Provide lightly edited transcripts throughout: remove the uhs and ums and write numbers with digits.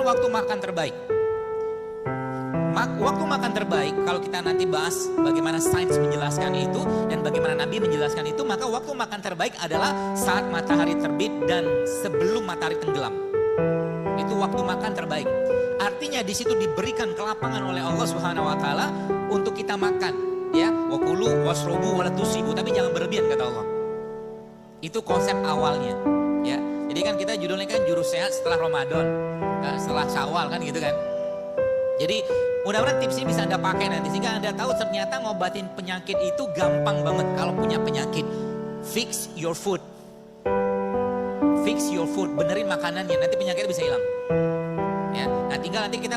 waktu makan terbaik? Waktu makan terbaik, kalau kita nanti bahas bagaimana sains menjelaskan itu dan bagaimana Nabi menjelaskan itu, maka waktu makan terbaik adalah saat matahari terbit dan sebelum matahari tenggelam. Itu waktu makan terbaik. Artinya di situ diberikan kelapangan oleh Allah Subhanahu wa taala untuk kita makan, ya. Wakulu wasrobu wala tusibu, tapi jangan berlebihan kata Allah. Itu konsep awalnya, ya. Jadi kan kita judulnya kan jurus sehat setelah Ramadan, setelah Syawal kan gitu kan. Jadi mudah-mudahan tipsnya bisa Anda pakai nanti sehingga Anda tahu ternyata ngobatin penyakit itu gampang banget kalau punya penyakit. Fix your food. Fix your food, benerin makanannya, nanti penyakitnya bisa hilang. Ya, nah tinggal nanti kita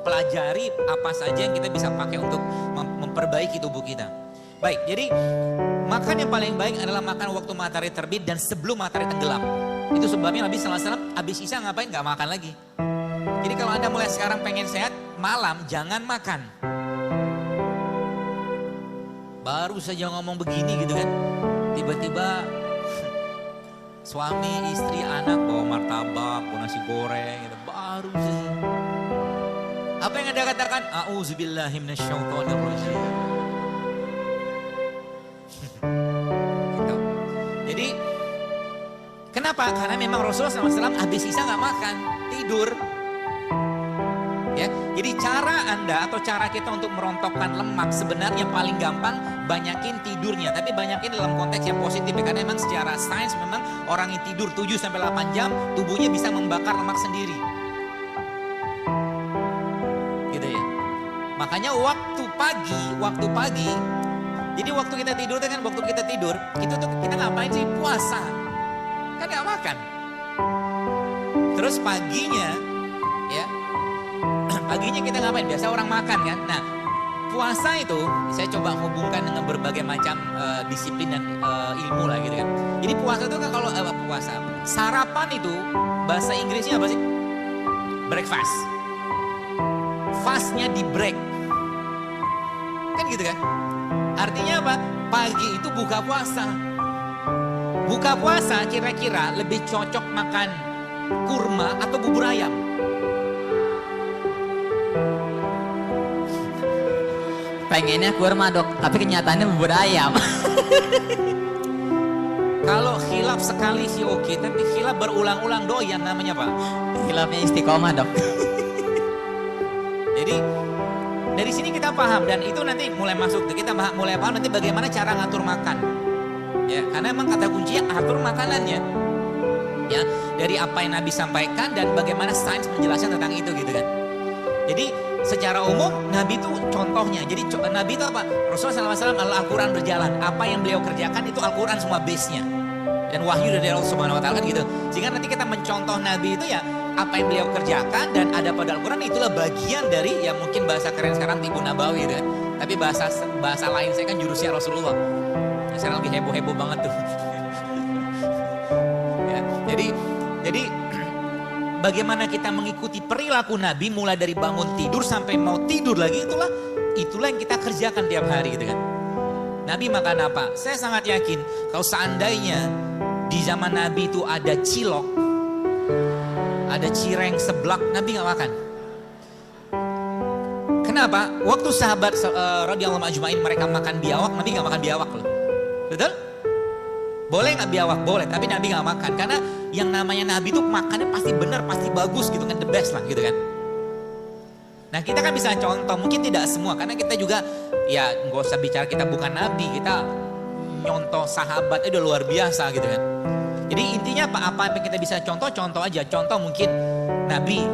pelajari apa saja yang kita bisa pakai untuk memperbaiki tubuh kita. Baik, jadi makan yang paling baik adalah makan waktu matahari terbit dan sebelum matahari tenggelam. Itu sebabnya Nabi sallallahu alaihi wasallam habis isya ngapain? Gak makan lagi. Jadi kalau Anda mulai sekarang pengen sehat, malam jangan makan. Baru saja ngomong begini gitu kan, tiba-tiba suami, istri, anak bawa martabak, bawa nasi goreng gitu. Baru saja. Apa yang Anda katakan? A'udzubillahi minasyaitonirrajim. Gitu. Jadi kenapa? Karena memang Rasulullah SAW habis isya gak makan, tidur. Ya, jadi cara Anda atau cara kita untuk merontokkan lemak sebenarnya paling gampang banyakin tidurnya, tapi banyakin dalam konteks yang positif ya, karena memang secara sains memang orang yang tidur 7-8 jam tubuhnya bisa membakar lemak sendiri. Gitu ya. Makanya waktu pagi, jadi waktu kita tidur itu kan waktu kita tidur, itu tuh kita ngapain sih? Puasa. Kan gak makan. Terus paginya ya, paginya kita ngapain? Biasa orang makan kan. Nah, puasa itu saya coba hubungkan dengan berbagai macam disiplin dan ilmu lah gitu kan. Jadi puasa itu kan kalau puasa, sarapan itu bahasa Inggrisnya apa sih? Breakfast. Fastnya di break. Kan gitu kan? Artinya apa? Pagi itu buka puasa. Buka puasa kira-kira lebih cocok makan kurma atau bubur ayam. Pengennya kurma dok, tapi kenyataannya bubur ayam. Kalau khilaf sekali sih oke, tapi khilaf berulang-ulang doyan namanya apa? Khilafnya istiqomah dok. Jadi dari sini kita paham dan itu nanti mulai masuk, kita mulai paham nanti bagaimana cara ngatur makan. Ya, karena emang kata kuncinya atur makanannya. Ya, dari apa yang Nabi sampaikan dan bagaimana sains menjelaskan tentang itu gitu kan. Jadi secara umum Nabi itu contohnya. Jadi Nabi itu apa? Rasulullah SAW adalah Al-Quran berjalan. Apa yang beliau kerjakan itu Al-Quran semua base-nya. Dan wahyu dari Allah Subhanahu Wa Taala kan gitu. Sehingga nanti kita mencontoh Nabi itu ya apa yang beliau kerjakan dan ada pada Al-Quran itulah bagian dari ya mungkin bahasa keren sekarang Tibu Nabawi gitu kan. Tapi bahasa lain saya kan jurusnya Rasulullah. Nah, sekarang lagi heboh-heboh banget tuh. Ya, jadi bagaimana kita mengikuti perilaku Nabi mulai dari bangun tidur sampai mau tidur lagi itulah yang kita kerjakan tiap hari gitu kan. Nabi makan apa? Saya sangat yakin kalau seandainya di zaman Nabi itu ada cilok, ada cireng, seblak, Nabi nggak makan. Kenapa? Waktu sahabat radhiyallahu anhum ajma'in mereka makan biawak, Nabi nggak makan biawak loh. Betul? Boleh nggak biawak? Boleh, tapi Nabi nggak makan karena yang namanya Nabi itu makannya pasti benar, pasti bagus gitu kan, the best lah gitu kan. Nah kita kan bisa contoh, mungkin tidak semua karena kita juga ya nggak usah bicara kita bukan Nabi, kita nyontoh sahabat itu udah luar biasa gitu kan. Jadi intinya apa yang kita bisa contoh aja. Contoh mungkin Nabi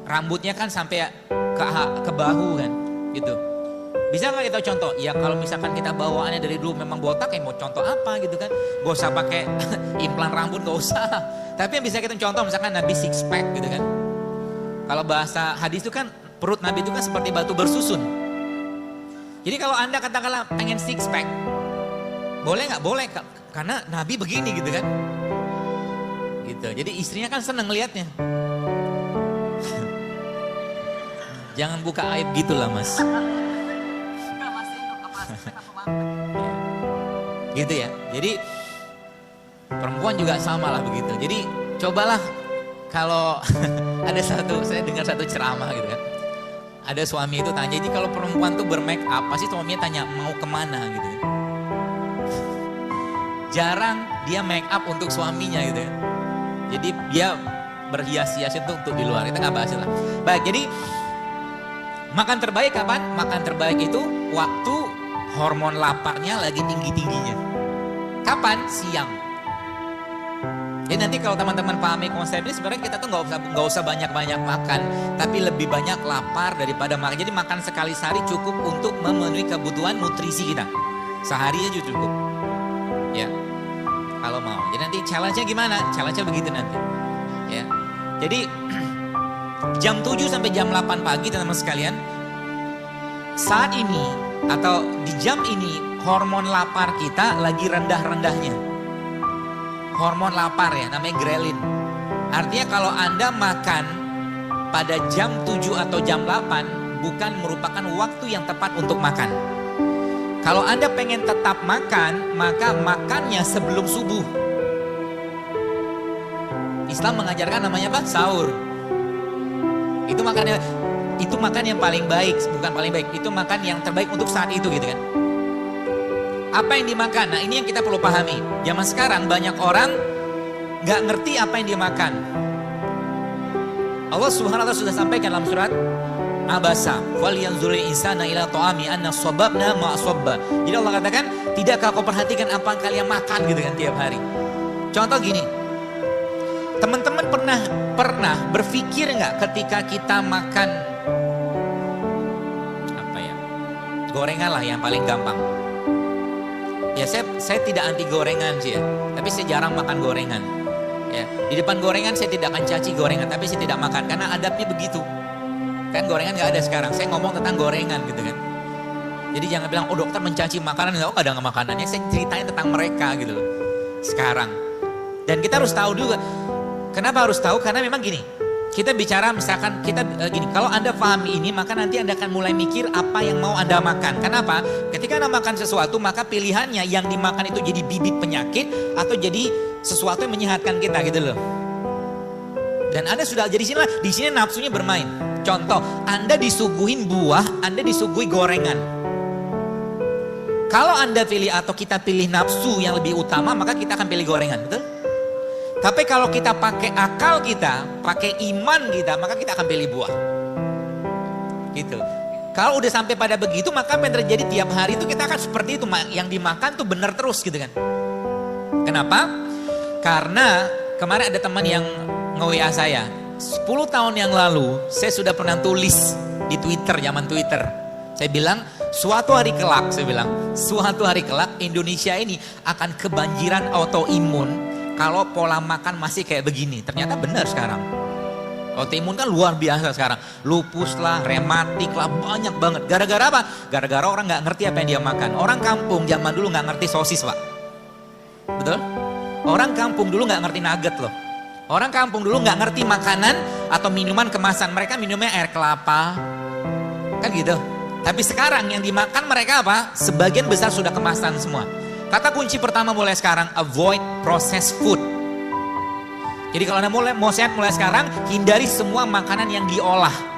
rambutnya kan sampai ke bahu kan gitu. Bisa nggak kita contoh? Ya kalau misalkan kita bawaannya dari dulu memang botak, ya mau contoh apa gitu kan? Gak usah pakai implan rambut, gak usah. Tapi yang bisa kita contoh misalkan Nabi six pack gitu kan. Kalau bahasa hadis itu kan perut Nabi itu kan seperti batu bersusun. Jadi kalau Anda katakanlah pengen six pack, boleh nggak? Boleh, karena Nabi begini gitu kan. Gitu. Jadi istrinya kan seneng liatnya. Jangan buka aib gitulah mas. Gitu ya. Jadi perempuan juga sama lah begitu. Jadi cobalah kalau saya dengar satu ceramah gitu kan. Ada suami itu tanya, jadi kalau perempuan tuh bermake up, pasti suaminya tanya mau kemana gitu kan. Jarang dia make up untuk suaminya gitu kan. Jadi dia berhias-hias itu untuk di luar, kita nggak bahas lah. Baik, jadi makan terbaik kapan? Makan terbaik itu waktu hormon laparnya lagi tinggi-tingginya. Kapan? Siang. Jadi nanti kalau teman-teman pahami konsep ini, sebenarnya kita tuh nggak usah banyak-banyak makan, tapi lebih banyak lapar daripada makan. Jadi makan sekali sehari cukup untuk memenuhi kebutuhan nutrisi kita. Sehari aja cukup. Ya, kalau mau. Jadi nanti challenge-nya gimana? Challenge-nya begitu nanti. Ya. Jadi jam 7 sampai jam 8 pagi teman-teman sekalian, saat ini atau di jam ini hormon lapar kita lagi rendah-rendahnya. Hormon lapar ya, namanya grelin. Artinya kalau Anda makan pada jam 7 atau jam 8 bukan merupakan waktu yang tepat untuk makan. Kalau Anda pengen tetap makan, maka makannya sebelum subuh. Islam mengajarkan namanya apa? Sahur. Itu makan yang paling baik, bukan paling baik. Itu makan yang terbaik untuk saat itu gitu kan. Apa yang dimakan? Nah ini yang kita perlu pahami. Zaman sekarang banyak orang gak ngerti apa yang dia makan. Allah Subhanahu wa ta'ala sudah sampaikan dalam surat Abasa, "Falyanzuril insana ila ta'ami anna sababna ma sabba." Jadi Allah katakan, tidakkah kau perhatikan apa yang kalian makan gitu kan tiap hari. Contoh gini, teman-teman pernah berpikir nggak ketika kita makan apa ya, gorengan lah yang paling gampang. Ya saya tidak anti gorengan sih ya, tapi saya jarang makan gorengan. Ya, di depan gorengan saya tidak akan caci gorengan, tapi saya tidak makan karena adabnya begitu. Kan gorengan nggak ada sekarang. Saya ngomong tentang gorengan gitu kan. Jadi jangan bilang, oh dokter mencaci makanan, oh ada nggak makanannya. Saya ceritain tentang mereka gitu loh. Sekarang. Dan kita harus tahu juga. Kenapa harus tahu? Karena memang gini. Kita bicara misalkan kita gini, kalau Anda pahami ini maka nanti Anda akan mulai mikir apa yang mau Anda makan. Kenapa? Ketika Anda makan sesuatu maka pilihannya yang dimakan itu jadi bibit penyakit atau jadi sesuatu yang menyehatkan kita gitu loh. Dan Anda sudah jadi di sini nafsunya bermain. Contoh, Anda disuguhin buah, Anda disuguhi gorengan. Kalau Anda pilih atau kita pilih nafsu yang lebih utama, maka kita akan pilih gorengan, betul? Tapi kalau kita pakai akal kita, pakai iman kita, maka kita akan pilih buah. Gitu. Kalau udah sampai pada begitu, maka apa yang terjadi tiap hari itu kita akan seperti itu. Yang dimakan tuh benar terus gitu kan. Kenapa? Karena kemarin ada teman yang nge-WA saya. 10 tahun yang lalu, saya sudah pernah tulis di Twitter, zaman Twitter. Saya bilang, suatu hari kelak, suatu hari kelak Indonesia ini akan kebanjiran autoimun. Kalau pola makan masih kayak begini, ternyata benar sekarang. Autoimun kan luar biasa sekarang. Lupus lah, rematik lah, banyak banget. Gara-gara apa? Gara-gara orang nggak ngerti apa yang dia makan. Orang kampung zaman dulu nggak ngerti sosis, Pak. Betul? Orang kampung dulu nggak ngerti nugget loh. Orang kampung dulu nggak ngerti makanan atau minuman kemasan. Mereka minumnya air kelapa, kan gitu. Tapi sekarang yang dimakan mereka apa? Sebagian besar sudah kemasan semua. Kata kunci pertama mulai sekarang, avoid processed food. Jadi kalau Anda mau sehat mulai sekarang, hindari semua makanan yang diolah.